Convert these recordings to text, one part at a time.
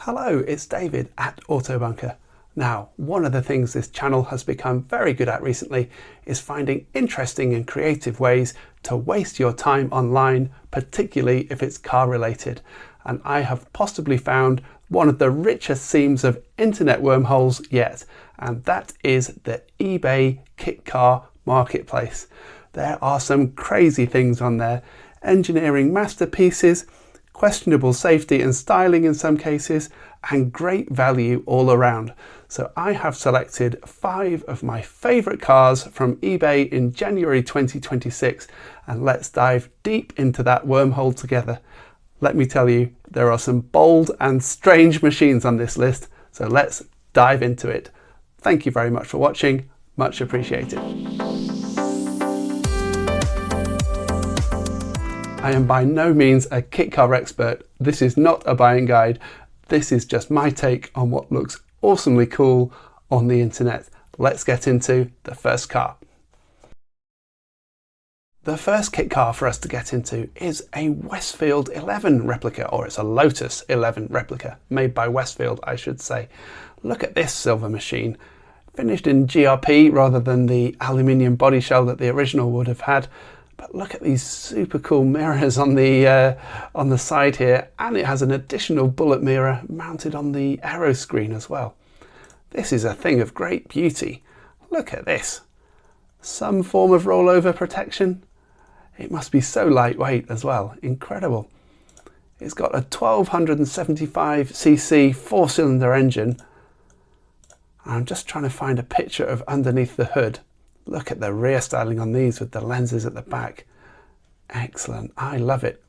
Hello, it's David at Autobunker. Now, one of the things this channel has become very good at recently is finding interesting and creative ways to waste your time online, particularly if it's car related. And I have possibly found one of the richest seams of internet wormholes yet, and that is the eBay kit car marketplace. There are some crazy things on there, engineering masterpieces, questionable safety and styling in some cases, and great value all around. So I have selected 5 of my favourite cars from eBay in January 2026, and let's dive deep into that wormhole together. Let me tell you, there are some bold and strange machines on this list, so let's dive into it. Thank you very much for watching, much appreciated. I am by no means a kit car expert. This is not a buying guide. This is just my take on what looks awesomely cool on the internet. Let's get into the first car. The first kit car for us to get into is a Westfield 11 replica, or it's a Lotus 11 replica, made by Westfield, I should say. Look at this silver machine, finished in GRP rather than the aluminium body shell that the original would have had. But look at these super cool mirrors on the side here, and it has an additional bullet mirror mounted on the aero screen as well. This is a thing of great beauty. Look at this. Some form of rollover protection. It must be so lightweight as well. Incredible. It's got a 1275cc 4-cylinder engine. I'm just trying to find a picture of underneath the hood. Look at the rear styling on these with the lenses at the back. Excellent. I love it.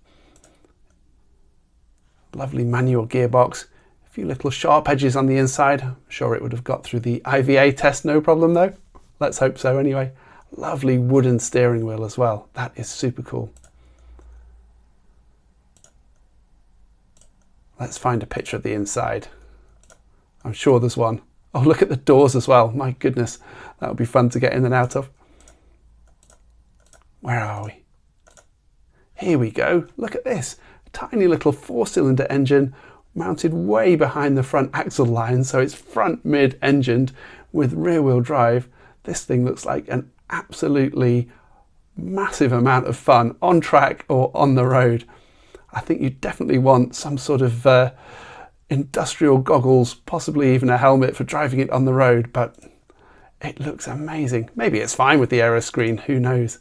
Lovely manual gearbox. A few little sharp edges on the inside. I'm sure it would have got through the IVA test no problem though. Let's hope so anyway. Lovely wooden steering wheel as well. That is super cool. Let's find a picture of the inside. I'm sure there's one. Oh, look at the doors as well. My goodness, that would be fun to get in and out of. Where are we? Here we go. Look at this. Tiny little 4-cylinder engine mounted way behind the front axle line, so it's front mid-engined with rear-wheel drive. This thing looks like an absolutely massive amount of fun on track or on the road. I think you definitely want some sort of industrial goggles, possibly even a helmet for driving it on the road, but it looks amazing. Maybe it's fine with the aero screen, who knows?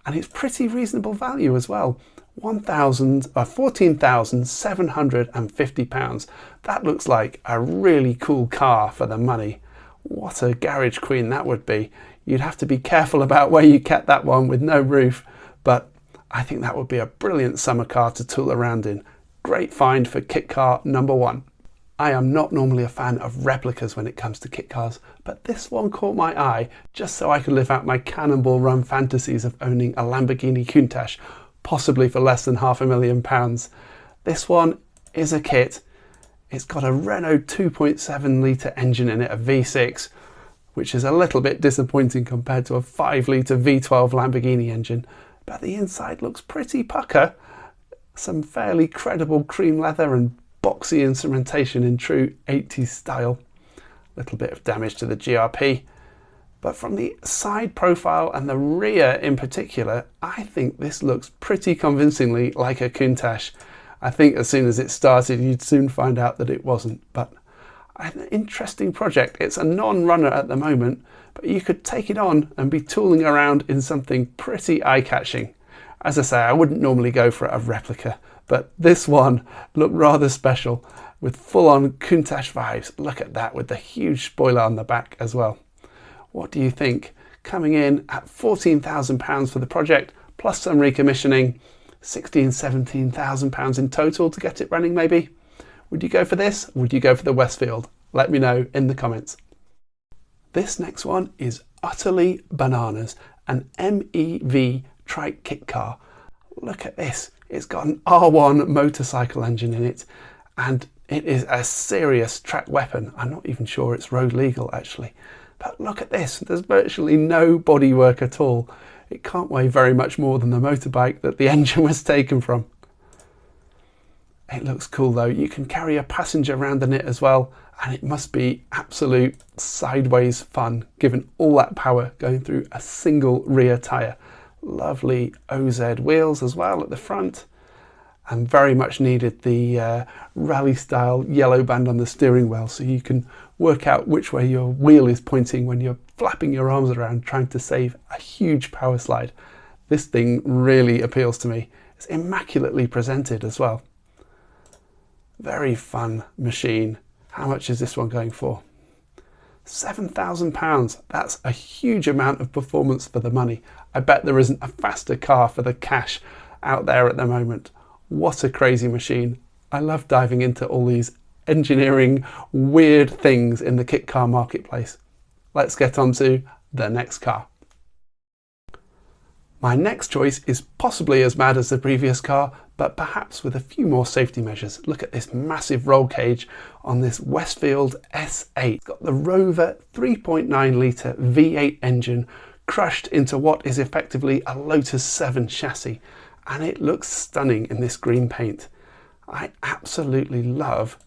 And it's pretty reasonable value as well. £14,750. That looks like a really cool car for the money. What a garage queen that would be. You'd have to be careful about where you kept that one with no roof, but I think that would be a brilliant summer car to tool around in. Great find for kit car number 1. I am not normally a fan of replicas when it comes to kit cars, but this one caught my eye just so I could live out my Cannonball Run fantasies of owning a Lamborghini Countach, possibly for less than £500,000. This one is a kit. It's got a Renault 2.7 litre engine in it, a V6, which is a little bit disappointing compared to a 5 litre V12 Lamborghini engine, but the inside looks pretty pucker. Some fairly credible cream leather and boxy instrumentation in true 80s style. Little bit of damage to the GRP, but from the side profile and the rear in particular, I think this looks pretty convincingly like a Countach. I think as soon as it started, you'd soon find out that it wasn't, but an interesting project. It's a non-runner at the moment, but you could take it on and be tooling around in something pretty eye-catching. As I say, I wouldn't normally go for a replica, but this one looked rather special with full-on Countach vibes. Look at that with the huge spoiler on the back as well. What do you think? Coming in at £14,000 for the project, plus some recommissioning, £16,000–17,000 in total to get it running maybe? Would you go for this? Or would you go for the Westfield? Let me know in the comments. This next one is utterly bananas, an MEV trike kit car. Look at this. It's got an R1 motorcycle engine in it, and it is a serious track weapon. I'm not even sure it's road legal actually, but look at this. There's virtually no bodywork at all. It can't weigh very much more than the motorbike that the engine was taken from. It looks cool though. You can carry a passenger around in it as well, and it must be absolute sideways fun given all that power going through a single rear tyre. Lovely OZ wheels as well at the front, and very much needed the rally style yellow band on the steering wheel so you can work out which way your wheel is pointing when you're flapping your arms around trying to save a huge power slide. This thing really appeals to me. It's immaculately presented as well. Very fun machine. How much is this one going for? £7,000. That's a huge amount of performance for the money. I bet there isn't a faster car for the cash out there at the moment. What a crazy machine. I love diving into all these engineering weird things in the kit car marketplace. Let's get on to the next car. My next choice is possibly as mad as the previous car, but perhaps with a few more safety measures. Look at this massive roll cage on this Westfield SEight. It's got the Rover 3.9 litre V8 engine crushed into what is effectively a Lotus 7 chassis, and it looks stunning in this green paint. I absolutely love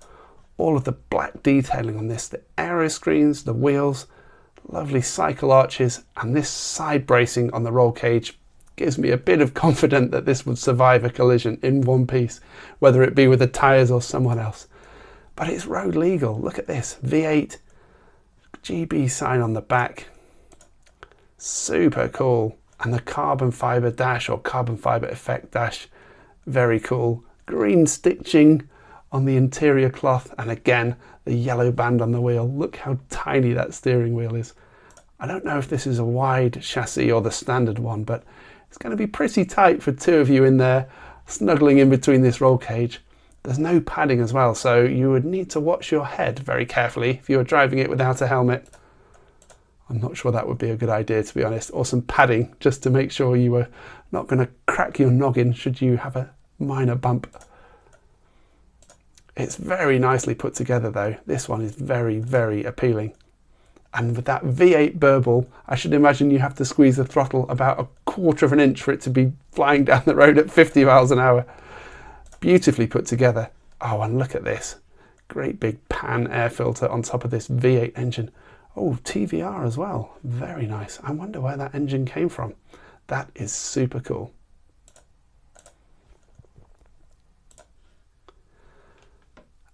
all of the black detailing on this, the aero screens, the wheels, lovely cycle arches, and this side bracing on the roll cage gives me a bit of confidence that this would survive a collision in one piece, whether it be with the tyres or someone else. But it's road legal. Look at this, V8 GB sign on the back. Super cool. And the carbon fibre dash or carbon fibre effect dash, very cool. Green stitching on the interior cloth, and again the yellow band on the wheel. Look how tiny that steering wheel is. I don't know if this is a wide chassis or the standard one, but it's going to be pretty tight for two of you in there snuggling in between this roll cage. There's no padding as well, so you would need to watch your head very carefully if you were driving it without a helmet. I'm not sure that would be a good idea, to be honest, or some padding just to make sure you were not going to crack your noggin should you have a minor bump. It's very nicely put together though. This one is very, very appealing. And with that V8 burble, I should imagine you have to squeeze the throttle about 1/4 of an inch for it to be flying down the road at 50 miles an hour. Beautifully put together. Oh, and look at this. Great big pan air filter on top of this V8 engine. Oh, TVR as well. Very nice. I wonder where that engine came from. That is super cool.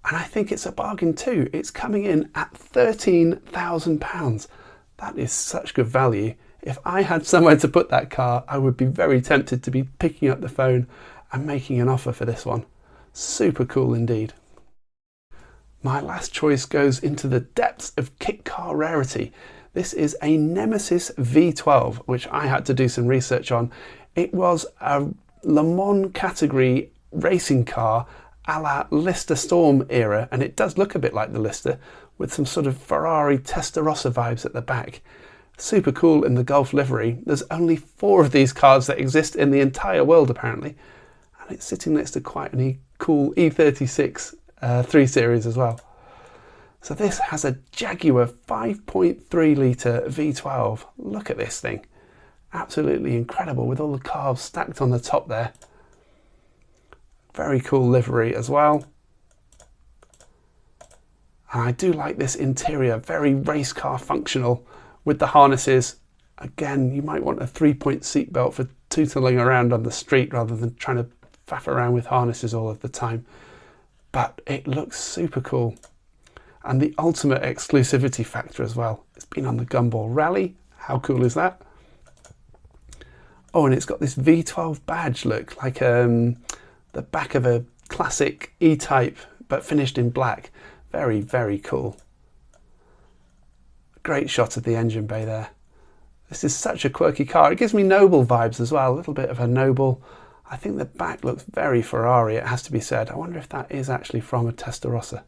And I think it's a bargain too. It's coming in at £13,000. That is such good value. If I had somewhere to put that car, I would be very tempted to be picking up the phone and making an offer for this one. Super cool indeed. My last choice goes into the depths of kit car rarity. This is a Nemesis V12, which I had to do some research on. It was a Le Mans category racing car a la Lister Storm era, and it does look a bit like the Lister with some sort of Ferrari Testarossa vibes at the back. Super cool in the Golf livery. There's only 4 of these cars that exist in the entire world apparently, and it's sitting next to quite a cool E36 3 Series as well. So this has a Jaguar 5.3 litre V12. Look at this thing. Absolutely incredible with all the carbs stacked on the top there. Very cool livery as well. And I do like this interior, very race car functional with the harnesses. Again, you might want a 3-point seat belt for tootling around on the street rather than trying to faff around with harnesses all of the time. But it looks super cool. And the ultimate exclusivity factor as well. It's been on the Gumball Rally. How cool is that? Oh, and it's got this V12 badge look, like the back of a classic E-Type, but finished in black. Very, very cool. Great shot of the engine bay there. This is such a quirky car. It gives me Noble vibes as well, a little bit of a Noble. I think the back looks very Ferrari, it has to be said. I wonder if that is actually from a Testarossa.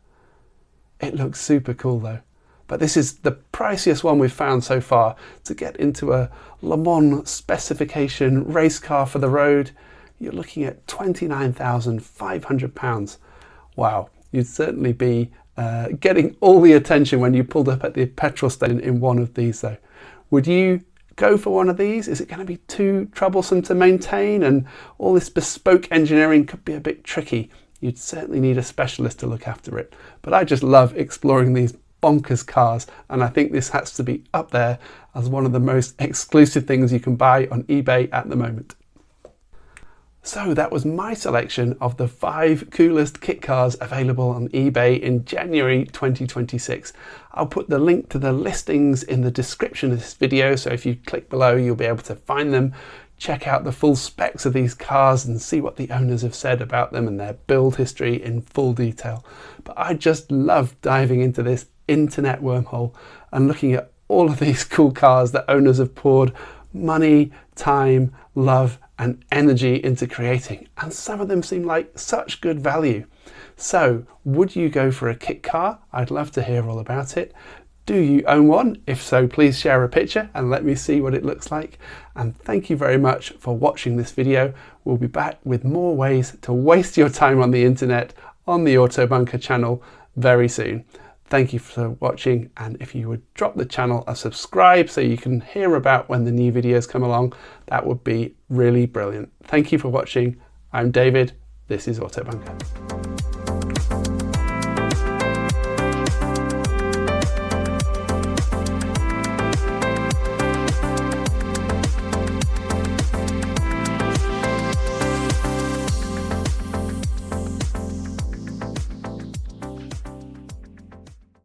It looks super cool though. But this is the priciest one we've found so far. To get into a Le Mans specification race car for the road, you're looking at £29,500. Wow, you'd certainly be getting all the attention when you pulled up at the petrol station in one of these though. Would you go for one of these? Is it going to be too troublesome to maintain, and all this bespoke engineering could be a bit tricky? you'd certainly need a specialist to look after it. But I just love exploring these bonkers cars, and I think this has to be up there as one of the most exclusive things you can buy on eBay at the moment. So that was my selection of the 5 coolest kit cars available on eBay in January 2026. I'll put the link to the listings in the description of this video, so if you click below you'll be able to find them, check out the full specs of these cars and see what the owners have said about them and their build history in full detail. But I just love diving into this internet wormhole and looking at all of these cool cars that owners have poured money, time, love and energy into creating, and some of them seem like such good value. So would you go for a kit car? I'd love to hear all about it. Do you own one? If so, please share a picture and let me see what it looks like. And thank you very much for watching this video. We'll be back with more ways to waste your time on the internet on the Autobunker channel very soon. Thank you for watching, and if you would drop the channel a subscribe so you can hear about when the new videos come along, that would be really brilliant. Thank you for watching. I'm David. This is Autobunker.